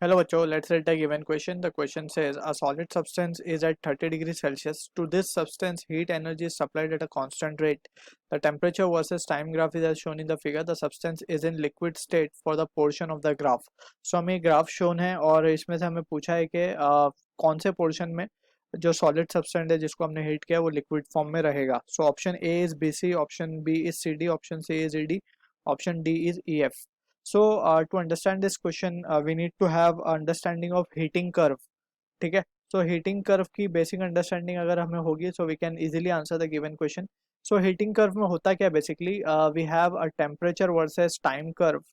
Hello बच्चों, let's read the given question. The question says a solid substance is at 30 degrees Celsius. To this substance, heat energy is supplied at a constant rate. The temperature versus time graph is as shown in the figure. The substance is in liquid state for the portion of the graph. So हमें graph shown है और इसमें से हमें पूछा है कि कौन से पोर्शन में जो सॉलिड सब्सटेंस है जिसको हमने हीट किया वो लिक्विड फॉर्म में रहेगा. So option a is b c, option b is c d, option c is e d, option d is e f. So to understand this question, we need to have understanding of heating curve. ठीक है. So heating curve की basic understanding अगर हमें होगी, so we can easily answer the given question. So heating curve में होता क्या basically, we have a temperature versus time curve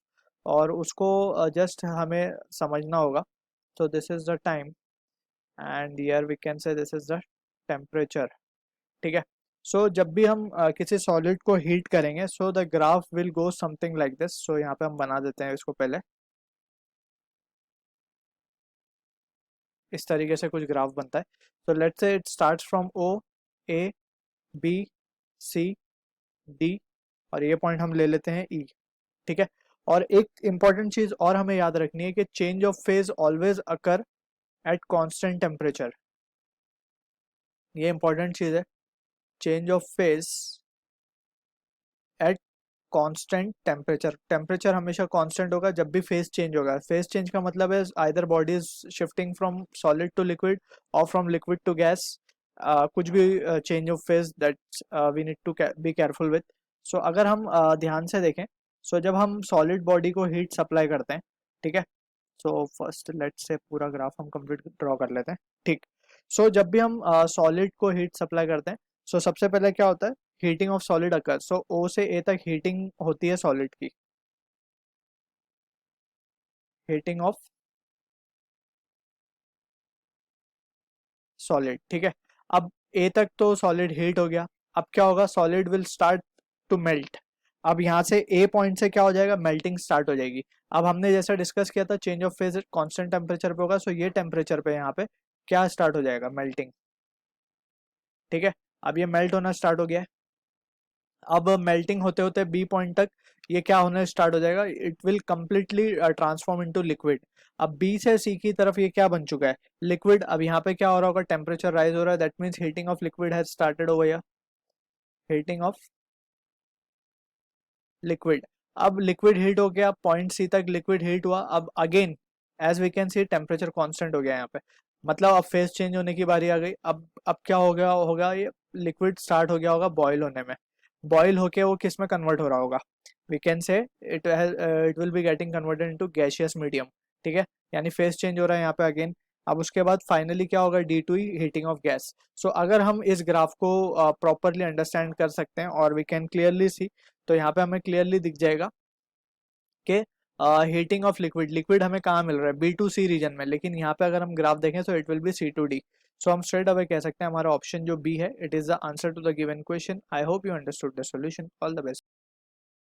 और उसको just हमें समझना होगा. So this is the time and here we can say this is the temperature. ठीक है. सो जब भी हम किसी सॉलिड को हीट करेंगे so the graph will go something like this. So यहाँ पे हम बना देते हैं इसको पहले. इस तरीके से कुछ ग्राफ बनता है. So let's say it starts from o, a, b, c, d और ये पॉइंट हम ले लेते हैं ई. ठीक है. और एक इंपॉर्टेंट चीज और हमें याद रखनी है कि change of phase always occur at constant temperature. ये इंपॉर्टेंट चीज है. Change of phase at constant temperature. Temperature हमेशा कांस्टेंट होगा जब भी फेज चेंज होगा. फेज चेंज का मतलब है either body is shifting from solid to liquid और फ्रॉम लिक्विड टू गैस. कुछ भी change of phase that we need to be careful with. So अगर हम ध्यान से देखें, सो जब हम सॉलिड बॉडी को हीट सप्लाई करते हैं, ठीक है. सो फर्स्ट लेट्स से पूरा ग्राफ हम कंप्लीट ड्रॉ कर लेते हैं. ठीक. सो जब भी हम सॉलिड को हीट सप्लाई करते हैं, सो सबसे पहले क्या होता है, हीटिंग ऑफ सॉलिड अकर. सो ओ से ए तक हीटिंग होती है सॉलिड की. Heating of solid. ठीक है. अब ए तक तो सॉलिड हीट हो गया. अब क्या होगा, solid will start to melt. अब यहाँ से ए पॉइंट से क्या हो जाएगा, मेल्टिंग स्टार्ट हो जाएगी. अब हमने जैसा डिस्कस किया था change of phase constant temperature पे होगा. सो ये टेम्परेचर पे यहाँ पे क्या स्टार्ट हो जाएगा, मेल्टिंग. ठीक है. अब ये मेल्ट होना स्टार्ट हो गया है. अब मेल्टिंग होते होते बी पॉइंट तक ये क्या होने स्टार्ट हो जाएगा, it will completely transform into liquid. अब बी से सी की तरफ ये क्या बन चुका है, लिक्विड. अब यहाँ पे क्या हो रहा होगा, टेम्परेचर राइज हो रहा है. That means heating of liquid has started over here. Heating of liquid. अब लिक्विड हीट हो गया, पॉइंट सी तक लिक्विड हीट हुआ. अब again as we can see temperature constant हो गया यहाँ पे. मतलब अब फेज चेंज होने की बारी आ गई. अब क्या हो गया होगा, ये लिक्विड स्टार्ट हो गया होगा बॉयल होने में. बॉयल होके वो किस में कन्वर्ट हो रहा होगा, we can say it will be getting converted into gaseous medium. ठीक है. यानी फेज चेंज हो रहा है यहाँ पे अगेन. अब उसके बाद फाइनली क्या होगा, D to heating of gas. So अगर हम इस ग्राफ को प्रॉपरली अंडरस्टैंड कर सकते हैं और वी कैन क्लियरली सी, तो यहाँ पे हमें क्लियरली दिख जाएगा कि हीटिंग ऑफ लिक्विड, लिक्विड हमें कहाँ मिल रहा है, बी टू सी रीजन में. लेकिन यहाँ पे अगर हम ग्राफ देखें तो it will be C to D. So हम स्ट्रेट अवे कह सकते हैं हमारा ऑप्शन जो बी है, it is the answer to the given question. I hope you understood the solution. All the best.